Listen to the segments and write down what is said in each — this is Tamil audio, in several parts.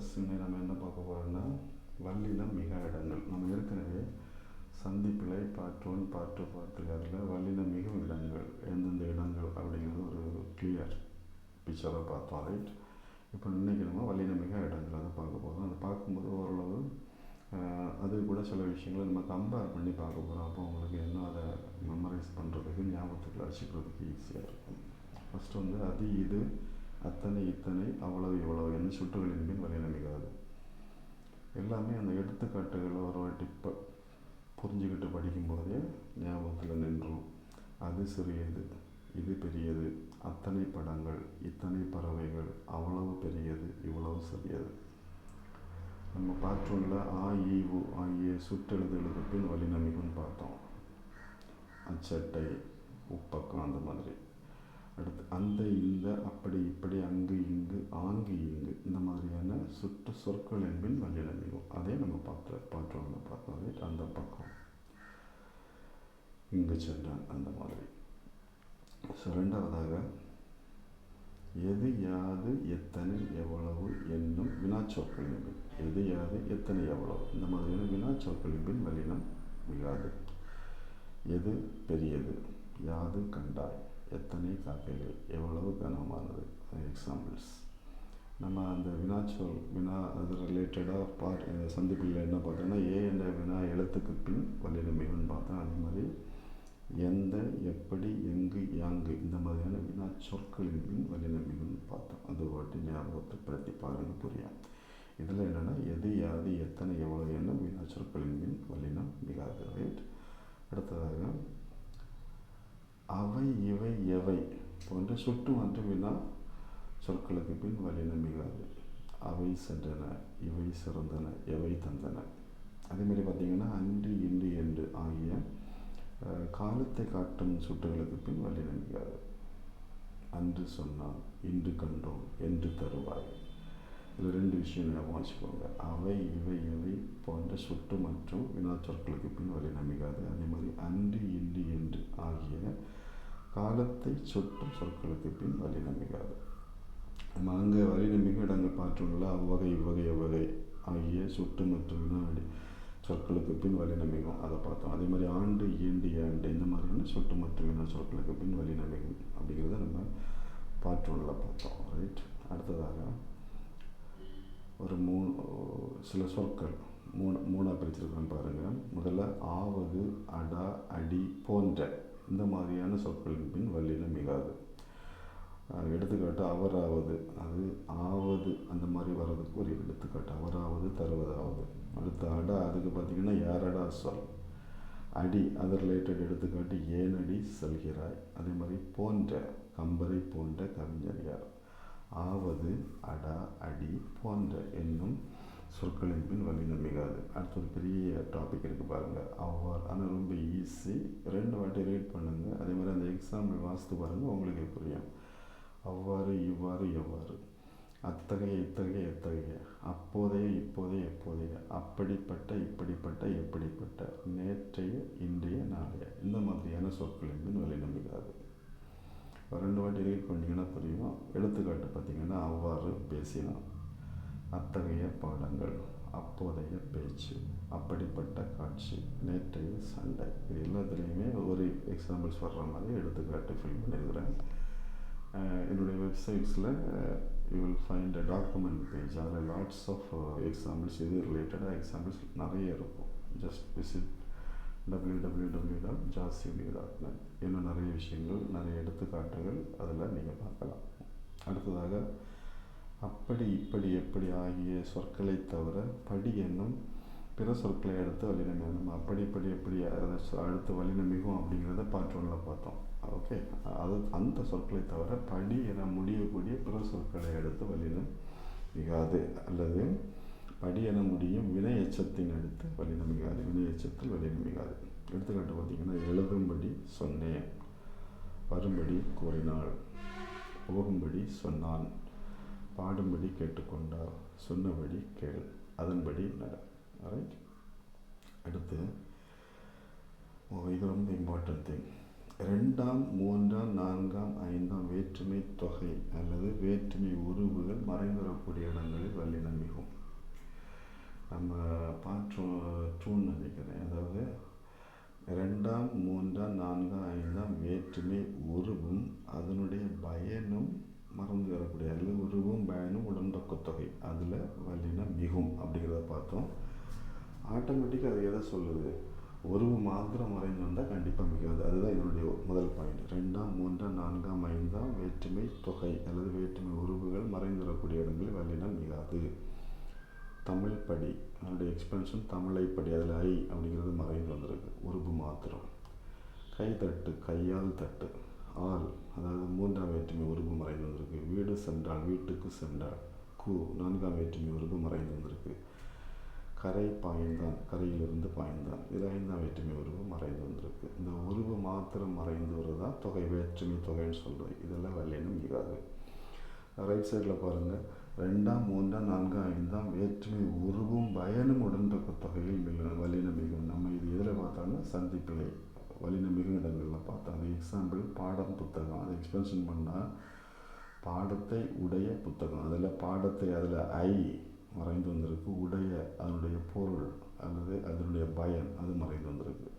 வீடியோஸ் நம்ம என்ன பார்க்க போகிறோம்னா வல்லினம் மிக இடங்கள். நம்ம ஏற்கனவே சந்திப்பிழை பார்ட் 1 பார்ட் 2 பார்ட் 3 அதில் வல்லினம் மிகும் இடங்கள் எந்தெந்த இடங்கள் அப்படிங்கிறது ஒரு கிளியர் பிக்சராக பார்த்தோம். ரைட், இப்போ இன்றைக்கி நம்ம வல்லினம் மிக இடங்கள் அதை பார்க்க போகிறோம். அதை பார்க்கும்போது ஓரளவு அது கூட சில விஷயங்களை நம்ம கம்பேர் பண்ணி பார்க்க போகிறோம். அப்போ உங்களுக்கு இன்னும் அதை மெமரைஸ் பண்ணுறதுக்கு ஞாபகத்துக்கு அடிச்சுக்கிறதுக்கு ஈஸியாக இருக்கும். ஃபஸ்ட்டு வந்து அது இது அத்தனை இத்தனை அவ்வளவு இவ்வளவு என்ன சுட்டுகளின் பின் வல்லினம் மிகாது. எல்லாமே அந்த எடுத்துக்காட்டுகளை ஒரு வாட்டி புரிஞ்சுக்கிட்டு படிக்கும்போதே ஞாபகத்தில் நின்றும். அது சிறியது, இது பெரியது, அத்தனை படங்கள், இத்தனை பறவைகள், அவ்வளவு பெரியது, இவ்வளவு சிறியது. நம்ம பார்ட் 1ல் ஆ இ உ ஆகிய சுற்றெழுதுகளுக்கு பின் வல்லினம் மிகுன்னு பார்த்தோம். அச்சட்டை, உப்பக்கம், அந்த மாதிரி. அடுத்து அந்த இந்த அப்படி இப்படி அங்கு இங்கு ஆங்கு இங்கு இந்த மாதிரியான சுற்று சொற்கள் என்பின் வல்லினம் மிகும். அதே நம்ம பார்ட் 1ல் பார்த்தோம். ரைட், அந்த பக்கம் இங்கு சென்றான் அந்த மாதிரி. ஸோ ரெண்டாவதாக எது யாது எத்தனை எவ்வளவு என்னும் வினாச்சொற்களின் பின், எது யாது எத்தனை எவ்வளவு இந்த மாதிரியான வினாச்சொற்களின் பின் வல்லினம் மிகாது. எது பெரியது, யாது கண்டாய், எத்தனை காக்கைகள், எவ்வளவு கனமானது. எக்ஸாம்பிள்ஸ் நம்ம அந்த வினா அது ரிலேட்டடாக சந்திப்பில் என்ன பார்த்தோன்னா ஏ என்ற வினா எழுத்துக்கு பின் வல்லினம் மிகுன்னு பார்த்தோம். அதே மாதிரி எந்த, எப்படி, எங்கு, யாங்கு இந்த மாதிரியான வினா சொற்களின் பின் வல்லினம் மிகுன்னு பார்த்தோம். அது வாட்டி ஞாபகத்தை படுத்தி பாருங்கள், புரியும். இதில் என்னென்னா எது யாது எத்தனை எவ்வளவு என்ன வினா சொற்களின் பின் வல்லினம் மிகாது. ரைட், அடுத்ததாக அவை இவை எவை போன்ற சுட்டு மற்றும் வினா சொற்களுக்கு பின் வல்லினம் மிகாது. அவை சென்றன, இவை சிறந்தன, எவை தந்தன. அதேமாதிரி பார்த்திங்கன்னா அன்று, இன்று, என்று ஆகிய காலத்தை காட்டும் சுட்டுகளுக்கு பின் வல்லினம் மிகாது. அன்று சொன்னான், இன்று கண்டோம், என்று தருவாய். இதில் ரெண்டு விஷயம் ஞாபகம் வச்சுக்கோங்க. அவை இவை எவை போன்ற சுட்டு மற்றும் வினாச்சொற்களுக்கு பின் வல்லினம் மிகாது. அதே மாதிரி அன்று, இன்று, என்று ஆகிய காலத்தை சுட்டும் சொற்களுக்கு பின் வல்லினம் மிகாது. நம்ம அங்கே வல்லினம் மிக இடங்கள் பார்த்தோம்ல, அவ்வகை இவ்வகை எவ்வகை ஆகிய சுட்டு மற்றும் வினாடி சொற்களுக்கு பின் வல்லினம் மிகும், அதை பார்த்தோம். அதே மாதிரி ஆண்டு, ஈண்டு, ஏண்டு இந்த மாதிரியான சொட்டு மற்றும் வினா சொற்களுக்கு பின் வல்லினம் மிகும் அப்படிங்கிறத நம்ம பார்ட் 1ல் பார்த்தோம். ரைட், அடுத்ததாக ஒரு சில சொற்கள் மூணாக பிரிச்சிருக்கோன்னு பாருங்கள். முதல்ல ஆவது, அடா, அடி போன்ற இந்த மாதிரியான சொற்களின் பின் வல்லினம் மிகாது. எடுத்துக்காட்டு அவராவது, அது ஆவது அந்த மாதிரி வர்றதுக்கு ஒரு எடுத்துக்காட்டு. அவராவது, தருவதாவது. அடுத்து அடா, அதுக்கு பார்த்திங்கன்னா யாரடா சொல். அடி, அது ரிலேட்டட் எடுத்துக்காட்டு ஏனடி செல்கிறாய். அதே மாதிரி போன்ற, கம்பரை போன்ற கவிஞர் யார். ஆவது, அடா, அடி போன்ற என்னும் சொற்களின் பின் வல்லினம் மிகாது. அடுத்து ஒரு பெரிய டாபிக் இருக்குது பாருங்கள், அவ்வாறு. ஆனால் ரொம்ப ஈஸி, 2 வாட்டி ரீட் பண்ணுங்கள். அதே மாதிரி அந்த எக்ஸாம்பிள் வாசித்து பாருங்கள், உங்களுக்கே புரியும். அவ்வாறு, இவ்வாறு, எவ்வாறு, அத்தகைய, இத்தகைய, எத்தகைய, அப்போதைய, இப்போதைய, எப்போதைய, அப்படிப்பட்ட, இப்படிப்பட்ட, எப்படிப்பட்ட, நேற்றைய, இன்றைய, நாளைய இந்த மாதிரியான சொற்களின் பின் வல்லினம் மிகாது. 2 வாட்டி ரீட் பண்ணிங்கன்னா புரியும். எடுத்துக்காட்டு பார்த்திங்கன்னா அவ்வாறு பேசினான், அத்தகைய பாடங்கள், அப்போதைய பேச்சு, அப்படிப்பட்ட காட்சி, நேற்றைய சண்டை. இது எல்லாத்துலேயுமே ஒரு எக்ஸாம்பிள்ஸ் வர்ற மாதிரி எடுத்துக்காட்டு ஃபில் பண்ணியிருக்கிறேன். என்னுடைய வெப்சைட்ஸில் you will find a document page. அதில் லாட்ஸ் ஆஃப் எக்ஸாம்பிள்ஸ், இது ரிலேட்டடாக எக்ஸாம்பிள்ஸ் நிறைய இருக்கும். Just visit www.jasudio.net. இன்னும் நிறைய விஷயங்கள், நிறைய எடுத்துக்காட்டுகள் அதில் நீங்கள் பார்க்கலாம். அடுத்ததாக அப்படி, இப்படி, எப்படி ஆகிய சொற்களை தவிர படி என்னும் பிற சொற்களை அடுத்து வல்லினம் மிகும். நம்ம அப்படி, இப்படி, எப்படி அடுத்து வல்லினம் மிகும் அப்படிங்கிறத பார்ட் 1ல் பார்த்தோம். ஓகே, அது அந்த சொற்களை தவிர படி என முடியக்கூடிய பிற சொற்களை அடுத்து வல்லினம் மிகாது. அல்லது படி என முடியும் வினை எச்சத்தின் அடுத்து வல்லினம் மிகாது. வினை எச்சத்தில் வல்லினம் மிகாது. எடுத்துக்காட்டு பார்த்திங்கன்னா எழுதும்படி சொன்னேன், வரும்படி கூறினாள், போகும்படி சொன்னான், பாடும்படி கேட்டுக்கொண்டார், சொன்னபடி கேள், அதன்படி நட. ரைட், அடுத்து இது ரொம்ப இம்பார்ட்டன்ட் திங். 2ஆம், 3ஆம், 4ஆம், 5ஆம் வேற்றுமை தொகை அல்லது வேற்றுமை உருவுகள் மறைந்துவிடக்கூடிய இடங்களில் வல்லினம் மிகும். நம்ம பாற்றோன்னு நினைக்கிறேன். அதாவது 2ஆம் 3ஆம் 4ஆம் 5ஆம் வேற்றுமை உருவும் அதனுடைய பயனும் மறந்து வரக்கூடிய அதில் உருவும் பயனும் உடன்தொக்க தொகை அதில் வல்லினம் மிகும் அப்படிங்கிறத பார்த்தோம். ஆட்டோமேட்டிக்காக அது எதை சொல்லுது? உருவு மாத்திரம் மறைந்து வந்தால் கண்டிப்பாக மிகாது. அதுதான் இதனுடைய முதல் பாயிண்ட். 2ஆம் 3ஆம் 4ஆம் 5ஆம் வேற்றுமை தொகை அல்லது வேற்றுமை உருவுகள் மறைந்து வரக்கூடிய இடங்களில் வல்லினம் மிகாது. தமிழ் படி அதனுடைய எக்ஸ்பென்ஷன் தமிழை படி அதில் ஐ அப்படிங்கிறது மறைந்து வந்திருக்கு, உருவு மாத்திரம். கை தட்டு கையால் தட்டு ஆள் அதாவது 3ஆம் வேற்றுமை உருவு மறைந்து வந்திருக்கு. வீடு சென்றால் வீட்டுக்கு சென்றால் கு 4ஆம் வேற்றுமை உருவு மறைந்து வந்திருக்கு. கரை பாய்ந்தான் கரையிலிருந்து பாய்ந்தான் இது 5ஆம் வேற்றுமை உருவு மறைந்து வந்திருக்கு. இந்த உருவு மாத்திரம் மறைந்து வருதான் தொகை வேற்றுமை தொகைன்னு சொல்கிறது. இதெல்லாம் வல்லினம் மிகாது. ரைட் சைடில் பாருங்கள், 2ஆம் 3ஆம் 4ஆம் 5ஆம் வேற்றுமை உருவும் பயனும் உடன்தொக்க தொகையில் வல்லினம் மிகும். நம்ம இது எதில் பார்த்தோம்னா சந்திப்பிலை வல்லினம் மிகும் இடங்களில் பார்த்தோம். அது எக்ஸாம்பிள் பாடம் புத்தகம், அதை எக்ஸ்பென்ஷன் பண்ணால் பாடத்தை உடைய புத்தகம், அதில் பாடத்தை அதில் ஐ மறைந்து வந்திருக்கு. உடைய அதனுடைய பொருள் அல்லது அதனுடைய பயன் அது மறைந்து வந்திருக்கு.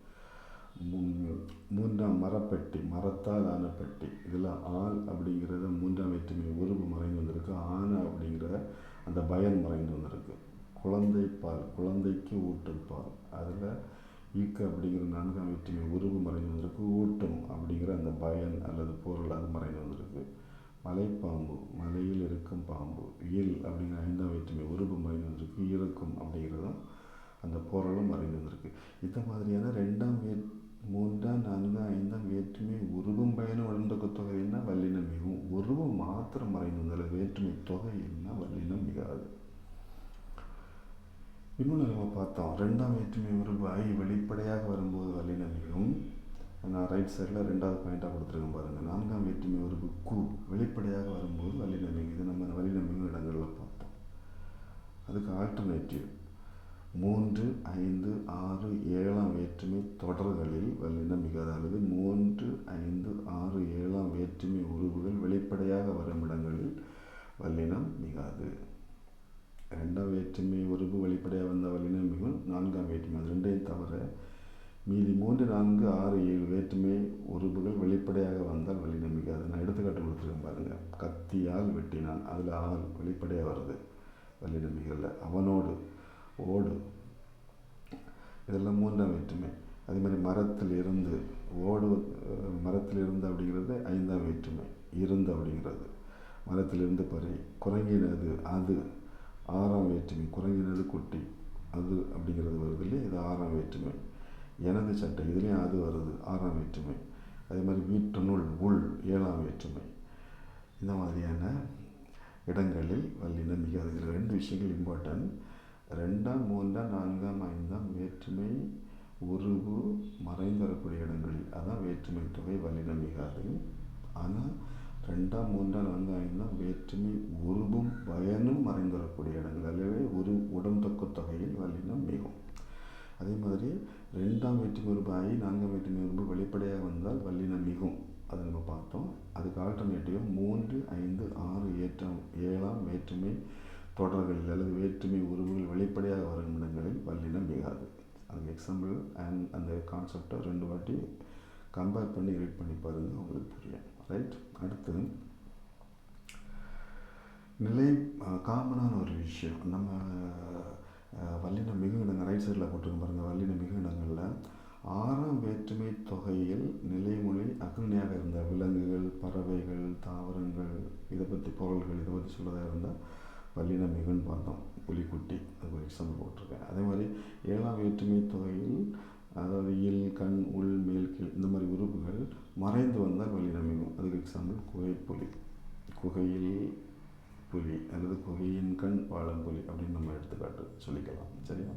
3ஆம் மரப்பெட்டி மரத்தால் ஆன பெட்டி இதில் ஆள் அப்படிங்கிறத 3ஆம் வேற்றுமை உருவு மறைந்து வந்திருக்கு. ஆன அப்படிங்கிற அந்த பயன் மறைந்து வந்திருக்கு. குழந்தை பால் குழந்தைக்கு ஊட்டும் பால் அதில் ஈக்க அப்படிங்கிற 4ஆம் வேற்றுமை உருவு மறைந்து வந்திருக்கு. ஊட்டும் அப்படிங்கிற அந்த பயன் அல்லது பொருள் அது மறைந்து வந்திருக்கு. மலைப்பாம்பு மலையில் இருக்கும் பாம்பு இல் அப்படிங்கிற 5ஆம் வேற்றுமை உருவு மறைந்து வந்திருக்கு. இருக்கும் அப்படிங்கிறதும் அந்த பொருளும் மறைந்து வந்திருக்கு. இந்த மாதிரியான 2ஆம் 3ஆம் 4ஆம் 5ஆம் வேற்றுமை உருவும் பயனும் உடன்தொக்க தொகைன்னா வல்லினம் மிகும். உருவம் மாத்திரம் மறைந்து வந்தால் வேற்றுமை தொகைன்னா வல்லினம் மிகாது. இன்னொன்று நம்ம பார்த்தோம், 2ஆம் வேற்றுமை உருவு ஐ வெளிப்படையாக வரும்போது வல்லினம் மிகும். நான் ரைட் சைடில் 2வது பாயிண்டாக கொடுத்துருக்கேன் பாருங்கள். 4ஆம் வேற்றுமை உருவு கு வெளிப்படையாக வரும்போது வல்லினம் மிகும். இது நம்ம வல்லினம் மிகும் இடங்களில் பார்த்தோம். அதுக்கு ஆல்டர்னேட்டிவ் 3, 5, 6, 7ஆம் வேற்றுமை தொடர்களில் வல்லினம் மிகாது. அல்லது 3, 5, 6, 7ஆம் வேற்றுமை உருவுகள் வெளிப்படையாக வரும் இடங்களில் வல்லினம் மிகாது. 2ஆம் வேற்றுமை உருவு வெளிப்படையாக வந்த வல்லினம் மிகும். 4ஆம் வேற்றுமை அது ரெண்டையும் தவிர மீதி 3, 4, 6, 7 வேற்றுமை உருவுகள் வெளிப்படையாக வந்தால் வல்லினம் மிகாது. நான் எடுத்துக்காட்டு கொடுத்துருக்கேன் பாருங்கள். கத்தியால் வெட்டினான் அதில் ஆள் வெளிப்படையாக வருது, வல்லினம் மிகல. அவனோடு ஓடு இதெல்லாம் 3ஆம் வேற்றுமை. அதே மாதிரி மரத்தில் இருந்து ஓடு மரத்தில் இருந்து அப்படிங்கிறது 5ஆம் வேற்றுமை இருந்து அப்படிங்கிறது. மரத்திலிருந்து பறி குரங்கினது அது 6ஆம் வேற்றுமை குரங்கினது குட்டி அது அப்படிங்கிறது வருது இல்லையா, இது 6ஆம் வேற்றுமை. எனது சட்டை இதுலேயும் அது வருது 6ஆம் வேற்றுமை. அதே மாதிரி வீட்டினுள் உள் 7ஆம் வேற்றுமை. இந்த மாதிரியான இடங்களில் வல்லினம் மிகாது. இதில் 2 விஷயங்கள் இம்பார்ட்டன்ட். 2ஆம் 3ஆம் 4ஆம் 5ஆம் வேற்றுமை உருவு மறைந்து வரக்கூடிய இடங்களில் அதான் வேற்றுமை தொகை வல்லினம் மிகாது. ஆனால் 2ஆம் 3ஆம் 4ஆம் 5ஆம் வேற்றுமை உருவும் பயனும் மறைந்து வரக்கூடிய இடங்கள் அல்லவே உடன்தொக்க தொகையில் வல்லினம் மிகும். அதே மாதிரி 2ஆம் வேற்றுமை உருவு ஐ 4ஆம் வேற்றுமை உருவு வெளிப்படையாக வந்தால் வல்லினம் மிகும். அதை நம்ம பார்த்தோம். அதுக்கு ஆல்டர்னேட்டிவ் 3, 5, 6, 7ஆம் வேற்றுமை தொடர்களில் அல்லது வேற்றுமை உருவுகள் வெளிப்படையாக வரும் இடங்களில் வல்லினம் மிகாது. அதுக்கு எக்ஸாம்பிள் அண்ட் அந்த கான்செப்டை 2 வாட்டி கம்பேர் பண்ணி ரீட் பண்ணி பாருங்கள், உங்களுக்கு புரியும். ரைட். அடுத்து நிலை காமனான ஒரு விஷயம். நம்ம வல்லினம் மிகு இடங்கள் ரைட் சைடில் போட்டிருக்க பாருங்கள். வல்லினம் மிகு இடங்களில் 6ஆம் வேற்றுமை தொகையில் நிலைமொழி அகநியாக இருந்த விலங்குகள் பறவைகள் தாவரங்கள் இதை பற்றி பொருள்கள் இதை பற்றி சொல்கிறதா இருந்தால் வல்லினம் மிகுன்னு பார்த்தோம். புலிக்குட்டி அது ஒரு எக்ஸாம்பிள் போட்டிருக்கேன். அதே மாதிரி 7ஆம் வேற்றுமை தொகையில் அதாவது இல் கண் உள் மேல் கீழ் இந்த மாதிரி உறுப்புகள் மறைந்து வந்தால் வல்லினம் மிகும். அதுக்கு எக்ஸாம்பிள் குகைப்புலி குகையில் புலி அல்லது குகையின் கண் வாழும் புலி அப்படின்னு நம்ம எடுத்துக்காட்டு சொல்லிக்கலாம். சரியா?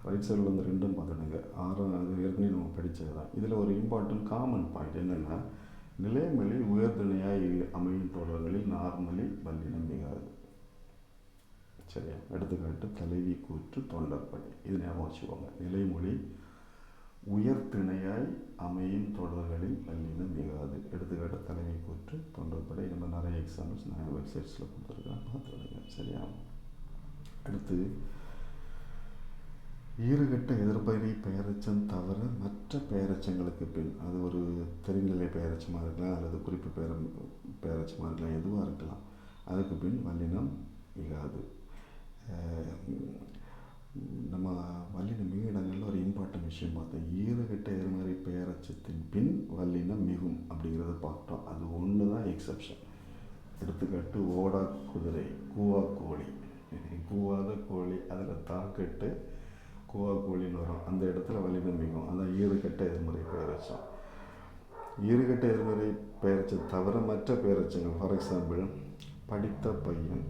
ரைட் சைடில் வந்து 2ம் பார்த்துடுங்க. 6ஆம் அது ஏற்கனவே நம்ம படித்தது தான். இதில் ஒரு இம்பார்ட்டன்ட் காமன் பாயிண்ட் என்னென்னா நிலைமொழி உயர்திணையாய் அமையும் தொடர்களில் நார்மலி வல்லினம் மிகாது. சரியா? எடுத்துக்காட்டு தலைவி கூற்று தொண்டற்படை. இது ஞாபகம் வச்சுக்கோங்க. நிலைமொழி உயர்திணையாய் அமையும் தொடர்களில் வல்லினம் மிகாது. எடுத்துக்காட்டு தலைவி கூற்று தொண்டற்படை. நம்ம நிறைய எக்ஸாம்பிள்ஸ் நான் வெப்சைட்ஸில் கொடுத்துருக்கேன், பார்த்துருங்க. சரியா? அடுத்து ஈறுகெட்ட எதிர்பறை பெயரெச்சம் தவிர மற்ற பெயரெச்சங்களுக்கு பின், அது ஒரு தெரிநிலை பெயரெச்சமாக இருக்கலாம் அல்லது குறிப்பு பெயரெச்சமாக இருக்கலாம், எதுவாக இருக்கலாம், அதுக்கு பின் வல்லினம் மிகாது. நம்ம வல்லினம் மிக இடங்களில் ஒரு இம்பார்ட்டன்ட் விஷயம் பார்த்தோம். ஈறுகெட்ட எதிர்மறை பெயரெச்சத்தின் பின் வல்லினம் மிகும் அப்படிங்கிறத பார்த்தோம். அது ஒன்று தான் எக்ஸப்ஷன். எடுத்துக்காட்டு ஓடா குதிரை, கூவா கோழி, கூவாத கோழி, அதில் தாக்கெட்டு கூவா கோழின்னு வரும், அந்த இடத்துல வல்லினம் மிகும். அதான் ஈறுகெட்ட எதிர்மறை பெயரெச்சம். ஈறுகெட்ட எதிர்மறை பெயரெச்சம் தவிர மற்ற பெயரெச்சங்கள், ஃபார் எக்ஸாம்பிள் படித்த பையன்,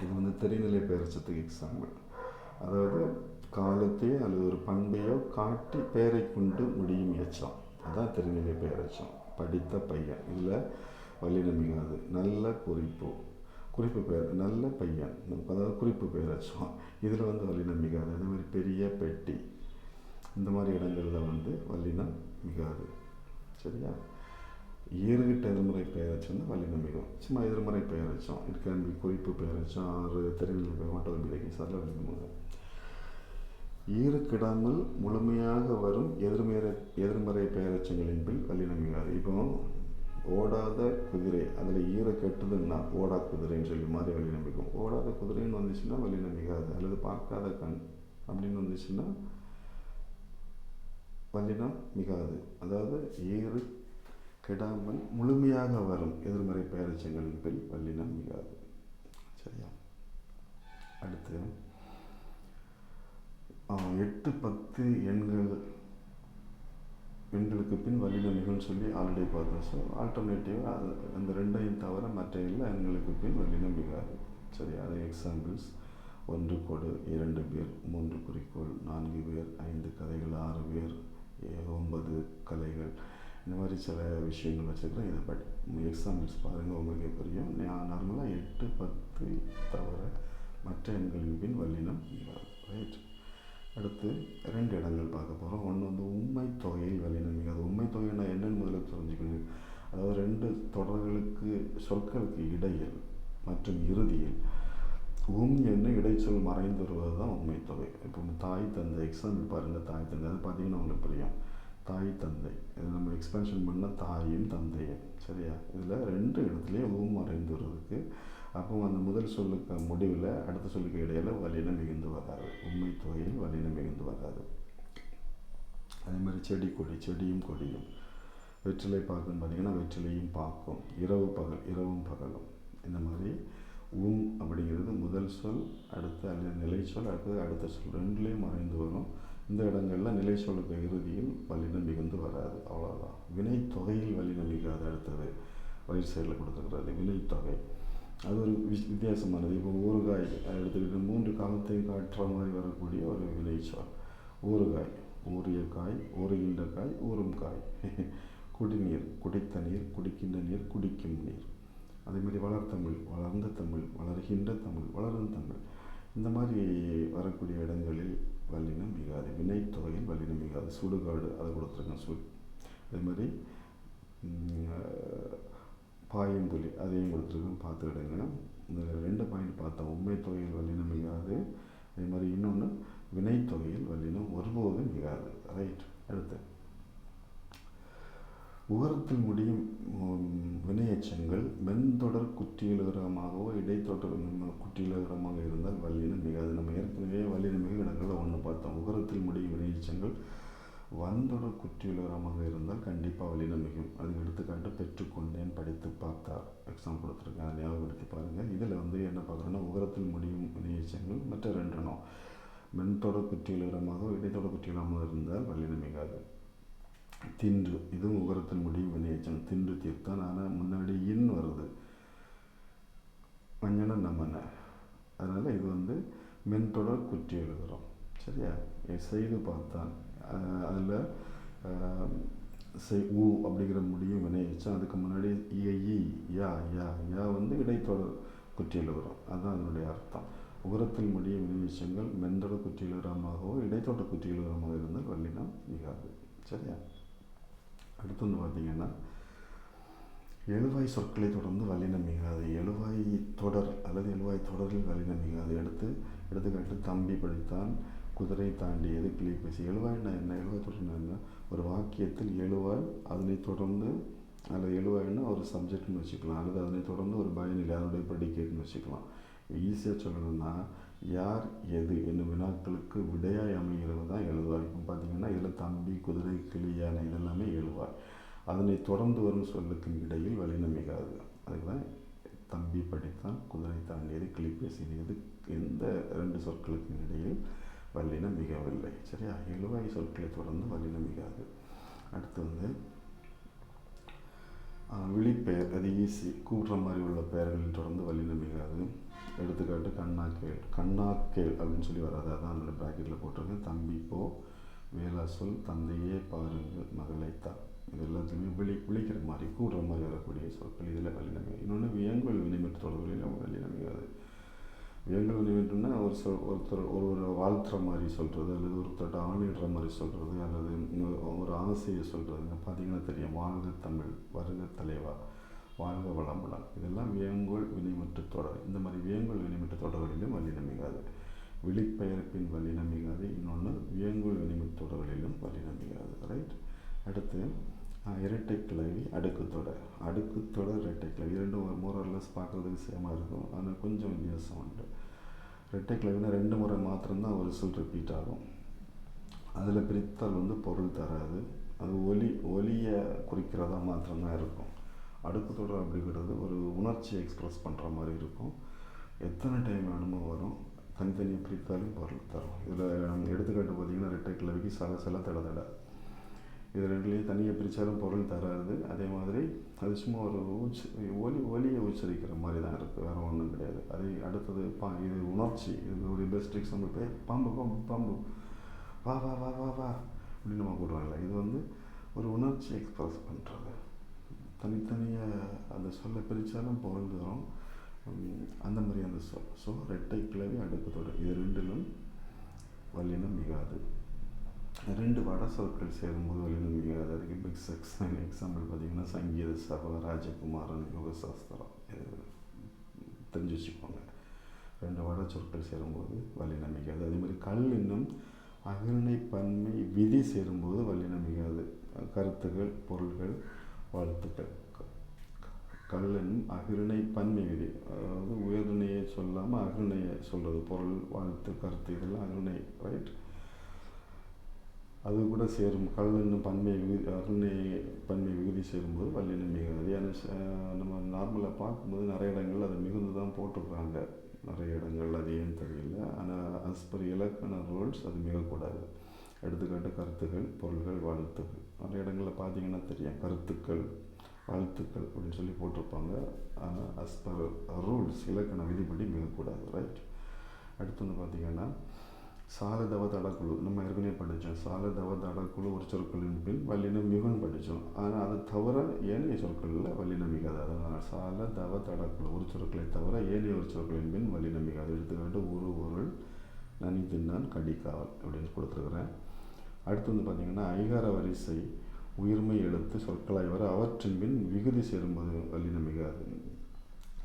இது தெரிநிலை பெயரெச்சத்துக்கு எக்ஸாம்பிள். அதாவது காலத்தையோ அல்லது ஒரு பண்பையோ காட்டி பெயரை கொண்டு முடியும் எச்சம், அதான் தெரிநிலை பெயரெச்சம். படித்த பையன், இதில் வல்லினம் மிகாது. நல்ல குறிப்பு பெயர், நல்ல பையன், அதாவது குறிப்பு பெயரெச்சம், இதில் வல்லினம் மிகாது. அதே மாதிரி பெரிய பெட்டி, இந்த மாதிரி இடங்களில் வல்லினம் மிகாது. சரியா? ஈறுகிட்ட எதிர்மறை பெயரெச்சம் தான் வல்லினம் மிகும். சும்மா எதிர்மறை பெயரெச்சம், இட் கேன் பி குறிப்பு பெயரெச்சம், ஆறு தெரிநிலை பெயர் மட்டும் விலகி சார்ல வல்லினம் மிகும். ஈறுக்கிடாமல் முழுமையாக வரும் எதிர்மறை பெயரெச்சங்களின் பின் வல்லினம் மிகாது. இப்போ ஓடாத குதிரை, அதில் ஈர கெட்டுதுன்னா ஓடா குதிரைன்னு சொல்லி மாதிரி வல்லினம் மிகும். ஓடாத குதிரைன்னு வந்துச்சுன்னா வல்லினம் மிகாது. அல்லது பார்க்காத கண் அப்படின்னு வந்துச்சுன்னா வல்லினம் மிகாது. அதாவது ஈறு கெடாமல் முழுமையாக வரும் எதிர்மறை பெயரெச்சங்களின் பின் வல்லினம் மிகாது. சரியா? அடுத்து 8, 10 எண்களுக்கு பின் வல்லினம் மிகும்னு சொல்லி ஆல்ரெடி பார்த்தோம். ஸோ ஆல்டர்னேட்டிவாக அது அந்த ரெண்டையும் தவிர மற்ற எல்லா எண்களுக்கு பின் வல்லினம் மிகாது. சரி, அது எக்ஸாம்பிள்ஸ்: 1 கொடு, 2 பேர், 3 குறிக்கோள், 4 பேர், 5 கதைகள், 6 பேர், 9 கலைகள், இந்த மாதிரி சில விஷயங்கள் வச்சுருக்கிறேன். இதை எக்ஸாம்பிள்ஸ் பாருங்கள், உங்களுக்கே புரியும். நார்மலாக 8, 10 தவிர மற்ற எண்களின் பின் வல்லினம் மிகாது. ரைட். அடுத்து 2 இடங்கள் பார்க்க போகிறோம். ஒன்று உண்மை தொகையில் வல்லினம் மிகாது. உண்மை தொகைன்னா என்னென்னு முதல்ல தெரிஞ்சுக்கணும். அதாவது 2 தொடர்களுக்கு சொற்களுக்கு இடையில் மற்றும் இறுதியில் என்ன இடைச்சொல் மறைந்து வருவது தான் உண்மை தொகை. இப்போ தாய் தந்தை எக்ஸாம்பிள் பாருங்கள். தாய் தந்தை, அது பார்த்தீங்கன்னா உங்களுக்கு புரியும். தாய் தந்தை, இது நம்ம எக்ஸ்பென்ஷன் பண்ணால் தாயும் தந்தையும். சரியா? இதில் 2 இடத்துலையும் மறைந்து வருவதுக்கு, அப்போ அந்த முதல் சொல்லுக்கு முடிவில் அடுத்த சொல்லுக்கு இடையில் வல்லினம் மிகுந்து வராது. உண்மை தொகையில் வல்லினம் மிகுந்து வராது. அதே மாதிரி செடி கொடி, செடியும் கொடியும். வெற்றிலை பாக்குன்னு பார்த்தீங்கன்னா வெற்றிலையும் பாக்கும். இரவு பகல், இரவும் பகலும். இந்த மாதிரி அப்படிங்கிறது முதல் சொல், அடுத்து அல்லது நிலை சொல், அடுத்த சொல், 2லேயும் மறைந்து வரும். இந்த இடங்களில் நிலை சொல்லுக்கு இறுதியில் வல்லினம் மிகுந்து வராது. அவ்வளோதான். வினை தொகையில் வல்லினம் மிகாது. அடுத்தது ரைட் சைடில் கொடுத்துருக்கிறது வினைத்தொகை. அது ஒரு வித்தியாசமானது. இப்போ ஊறுகாய் எடுத்துக்கிட்டு 3 காலத்தையும் காட்டுற மாதிரி வரக்கூடிய ஒரு வினைச்சொல். ஊறுகாய், ஊறிய காய், ஊறுகின்ற காய், ஊறும் காய். குடிநீர், குடித்த நீர், குடிக்கின்ற நீர், குடிக்கும் நீர். அதேமாதிரி வளர்த்தமிழ், வளர்ந்த தமிழ், வளர்கின்ற தமிழ், வளரும் தமிழ். இந்த மாதிரி வரக்கூடிய இடங்களில் வல்லினம் மிகாது. வினைத்தொகையில் வல்லினம் மிகாது. சுடுகாடு, அதை கொடுத்துருக்கேன், சுட். அதே மாதிரி பாயம்புலி, அதையும் கொடுத்துருக்கோம், பார்த்துக்கிடுங்க. இந்த 2 பாயிண்ட் பார்த்தோம். உண்மை தொகையில் வல்லினம் மிகாது. அதே மாதிரி இன்னொன்று வினைத்தொகையில் வல்லினம் ஒருபோதும் மிகாது. ரைட். அடுத்து உகரத்தில் முடியும் வினையெச்சங்கள் மென்தொடர் குற்றியலுகரமாகவோ இடைத்தொடர் குற்றியலுகரமாக இருந்தால் வல்லினம் மிகாது. நம்ம ஏற்கனவே வல்லினம் மிக இடங்களில் ஒன்று பார்த்தோம். உகரத்தில் முடியும் வினையெச்சங்கள் வன்தொடர் குற்றியலுகரமாக இருந்தால் கண்டிப்பாக வல்லினம் மிகும். அதுக்கு எடுத்துக்காட்டு பெற்றுக்கொண்டேன், படித்து பார்த்தார், எக்ஸாம் கொடுத்துருக்கேன், அதை ஞாபகப்படுத்தி பாருங்கள். இதில் என்ன பார்க்குறோன்னா உகரத்தில் முடியும் வினையெச்சங்கள் மற்ற 2 எண்ணம் மென்தொடர் குற்றியலுகரமாக இடைத்தொடர் குற்றியலுகரமாக இருந்தால் வல்லினம் மிகாது. தின்று, இதுவும் உகரத்தில் முடியும் வினையெச்சம். தின்று தீர்த்தான், ஆனால் முன்னாடி இன் வருது, மஞ்சன நமன. அதனால் இது மென்தொடர் குற்றியலுகரம். சரியா? செய்து பார்த்தான், அதில் அப்படிங்கிற முடியும் வினையெச்சம். அதுக்கு முன்னாடி யா யா யா இடைத்தொடர் குற்றியலுகரம். அதுதான் அதனுடைய அர்த்தம். உகரத்தில் முடியும் வினையெச்சங்கள் மென்தொடர் குற்றியலுகரமாகவோ இடைத்தொடர் குற்றியலுகரமாக இருந்தால் வல்லினம் மிகாது. சரியா? அடுத்து பார்த்தீங்கன்னா எழுவாய் சொற்களை தொடர்ந்து வல்லினம் மிகாது. எழுவாய் தொடர் அல்லது எழுவாய் தொடரில் வல்லினம் மிகாது. எடுத்துக்காட்டு தம்பி படித்தான், குதிரை தாண்டியது கிளிப்பேசி. எழுவாய்னா என்ன? எழுவாய் தொடர்னா என்ன? ஒரு வாக்கியத்தில் எழுவாய், அதனை தொடர்ந்து அதில் எழுவாய்னா ஒரு சப்ஜெக்ட்னு வச்சுக்கலாம், அல்லது அதனை தொடர்ந்து ஒரு பயனில்லை, அதனுடைய ப்ரெடிகேட்னு வச்சுக்கலாம். ஈஸியாக சொல்லணும்னா யார் எது என்னும் வினாக்களுக்கு விடையாய் அமைகிறது தான் எழுவாய். இப்போ பார்த்தீங்கன்னா இதில் தம்பி, குதிரை, கிளி, யானை இதெல்லாமே எழுவாய். அதனை தொடர்ந்து வரும் சொல்லுக்கு இடையில் வல்லினம் மிகாது. அதுக்கு தான் தம்பி படித்தான், குதிரை தாண்டியது, கிளி பேசியது, எந்த 2 சொற்களுக்கு இடையில் வல்லினம் மிகவில்லை. சரியா? எழுவாய் சொற்களை தொடர்ந்து வல்லினம் மிகாது. அடுத்து விழிப்பெயர், அது ஈஸி. கூட்டுற மாதிரி உள்ள பெயர்களில் தொடர்ந்து வல்லினம் மிகாது. எடுத்துக்காட்டு கண்ணாக்கேள். கண்ணாக்கேள் அப்படின்னு சொல்லி வராது, அதான் அந்த ப்ராக்கெட்டில் போட்டிருக்கேன். தம்பி போ, வேளா சொல், தந்தையே பாருங்கள், மகளைத்தான். இது எல்லாத்துலேயுமே விழிக்கிற மாதிரி கூடுற மாதிரி வரக்கூடிய சொற்கள். இதில் வல்லினம். இன்னொன்று வியங்கோல் வினைமற்ற தொடர்களில் வல்லினம் மிகாது. வியங்கோல் வினைமற்றும்னா ஒருத்தர் ஒரு வாழ்த்துற மாதிரி சொல்கிறது, அல்லது ஒருத்தர் ஆணையிடுற மாதிரி சொல்கிறது, அல்லது ஒரு ஆசையை சொல்கிறதுங்க. பார்த்தீங்கன்னா தெரியும், வாழ்க தமிழ், வருக தலைவா, வாழ்க வளமுடன். இதெல்லாம் வியங்கோல் வினைமற்ற தொடர். இந்த மாதிரி வியங்கோல் வினைமற்ற தொடர்களிலும் வல்லினம் மிகாது. விழிப்பெயர்ப்பின் வல்லினம் மிகாது. இன்னொன்று வியங்கோல் வினைமற்ற தொடர்களிலும் வல்லினம் மிகாது. ரைட்? அடுத்து இரட்டை கிளவி, அடுக்குத்தொடர். அடுக்குத்தொடர், இரட்டை கிளவி இரண்டும் மோரல்லஸ் பார்க்குறதுக்கு சேமாக இருக்கும், ஆனால் கொஞ்சம் வித்தியாசம் உண்டு. இரட்டை கிளவினா 2 முறை மாத்திரம்தான் ஒரு சொல் ரிப்பீட் ஆகும். அதில் பிரித்தால் பொருள் தராது, அது ஒலியை குறிக்கிறதா மாத்திரம்தான் இருக்கும். அடுக்குத்தொடர் அப்படிங்கிறது ஒரு உணர்ச்சியை எக்ஸ்ப்ரெஸ் பண்ணுற மாதிரி இருக்கும். எத்தனை டைம் வேணுமோ வரும், தனித்தனியாக பிரித்தாலும் பொருள் தரும். இதில் எடுத்துக்காட்டு பார்த்திங்கன்னா இரட்டை கிளவிக்கு சில தடை. இது 2லேயும் தனியாக பிரித்தாலும் பொருள் தராது. அதே மாதிரி அது சும்மா ஒரு ஒலியை உச்சரிக்கிற மாதிரி தான் இருக்குது, வேறு ஒன்றும் கிடையாது. அதே அடுத்தது இது உணர்ச்சி. இது ஒரு பெஸ்ட் எக்ஸாம்பிள் பேர் பாம்பு. பாம்பு பாம்பு வா வா வா வா வா அப்படின்னு நம்ம கூடுவாங்கல்ல, இது ஒரு உணர்ச்சி எக்ஸ்ப்ரெஸ் பண்ணுறது. தனித்தனியாக அந்த சொல்லை பிரித்தாலும் பொருள் தரும், அந்த மாதிரி அந்த சொல். ஸோ இரட்டை கிளவி, அடுக்குத்தொடர் இது 2லும் வல்லினம் மிகாது. 2 வட சொற்கள் சேரும்போது வல்லினம் மிகாது. அதுக்கு பிக் எக்ஸாம்பிள் பார்த்திங்கன்னா சங்கீத சபா, ராஜகுமாரன், யோகசாஸ்திரம். இது தெரிஞ்சு வச்சுக்கோங்க. 2 வட சொற்கள் சேரும்போது வல்லினம் மிகாது. அதே மாதிரி கல் என்னும் அகரணை பன்மை விதி சேரும்போது வல்லினம் மிகாது. கருத்துகள், பொருள்கள், வாழ்த்துக்கள். கல் என்னும் அகிரணை பன்மை விதி, அதாவது உயர்நிலையை சொல்லாமல் அகிரணையை சொல்கிறது. பொருள், வாழ்த்து, கருத்து இதெல்லாம் அகிரணை. ரைட்? அது கூட சேரும். கல் என்னும் பன்மை விகுதி, அகிரணை பன்மை விகுதி சேரும்போது வல்லினம் மிகாது. ஏன்னா நம்ம நார்மலாக பார்க்கும்போது நிறைய இடங்கள் அது மிகுந்து தான் போட்டுக்கிறாங்க, நிறைய இடங்கள். அது ஏன்னு தெரியல. ஆனால் அஸ் பர் இலக்கண ரூல்ஸ் அது மிகக்கூடாது. எடுத்துக்காட்டு கருத்துக்கள், பொருள்கள், வாழ்த்துக்கள். நிறைய இடங்களில் பார்த்தீங்கன்னா தெரியும், கருத்துக்கள், வாழ்த்துக்கள் அப்படின்னு சொல்லி போட்டிருப்பாங்க. ஆனால் அஸ் பர் ரூல்ஸ், இலக்கண விதிப்படி மிகக்கூடாது. ரைட்? அடுத்து பார்த்திங்கன்னா சாலதவ தடக்குழு. நம்ம ஏற்கனவே படித்தோம். சாலதவ தடக்குழு ஒரு சொற்களின் பின் வல்லினம் மிகுன்னு படித்தோம். ஆனால் அது தவிர ஏனைய சொற்களில் வல்லினம் மிகாது. அதனால் சாலதவ தடக்குழு ஒரு சொற்களை தவிர ஏனைய ஒரு சொற்களின் பின் வல்லினம் மிகாது. எடுத்துக்காட்டு ஒரு பொருள், நனி தின்னான், கடிக்காவல் அப்படின்னு கொடுத்துருக்குறேன். அடுத்து பார்த்திங்கன்னா ஐகார வரிசை உயிர்மை எழுத்து சொற்களாய் வர அவற்றின் பின் விகுதி சேரும்போது வல்லினம் மிகாது.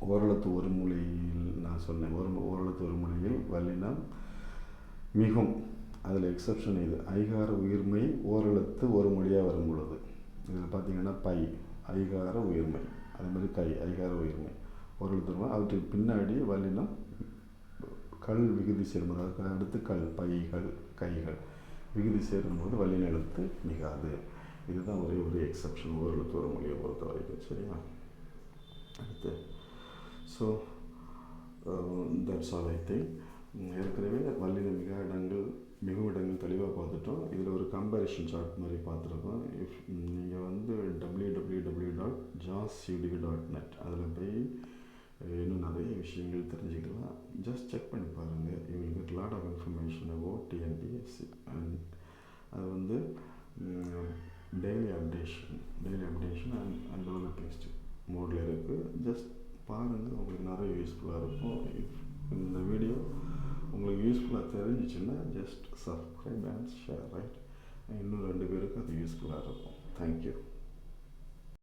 ஓரெழுத்து ஒரு மொழியில் நான் சொன்னேன், ஓரெழுத்து ஒரு மொழியில் வல்லினம் மிகும். அதில் எக்ஸப்ஷன் இது. ஐகார உயிர்மை ஓரெழுத்து ஒரு மொழியாக வரும் பொழுது. இதில் பார்த்திங்கன்னா பை ஐகார உயிர்மை, அதே மாதிரி கை ஐகார உயிர்மை ஓரெழுத்து வருமா, அவற்றுக்கு பின்னாடி வல்லினம் கல் விகுதி சேரும்போது, அதுக்கு அடுத்து கல், பைகள், கைகள் விகுதி சேரும்போது வல்லின எழுத்து மிகாது. இதுதான் ஒரே ஒரு எக்ஸப்ஷன் ஓரெழுத்து ஒரு மொழியை பொறுத்த வரைக்கும். சரியா? அடுத்து தட்ஸ் ஆல் ஐ திங்க். ஏற்கனவே வல்லின மிகும் இடங்கள் தெளிவாக பார்த்துட்டோம். இதில் ஒரு கம்பேரிஷன் சார்ட் மாதிரி பார்த்துருக்கோம். நீங்கள் www.jawsudu.net அதில் போய் இன்னும் நிறைய விஷயங்கள் தெரிஞ்சுக்கலாம். ஜஸ்ட் செக் பண்ணி பாருங்கள். You will get lot of information about TNPSC. And அது டெய்லி அப்டேஷன் அண்ட் டெவலப்பிங் மோடில் இருக்குது. ஜஸ்ட் பாருங்கள், உங்களுக்கு நிறைய யூஸ்ஃபுல்லாக இருக்கும். இந்த வீடியோ உங்களுக்கு யூஸ்ஃபுல்லாக தெரிஞ்சிச்சுன்னா just subscribe and share. Right? இன்னும் 2 பேருக்கு அது யூஸ்ஃபுல்லாக இருக்கும். தேங்க்யூ.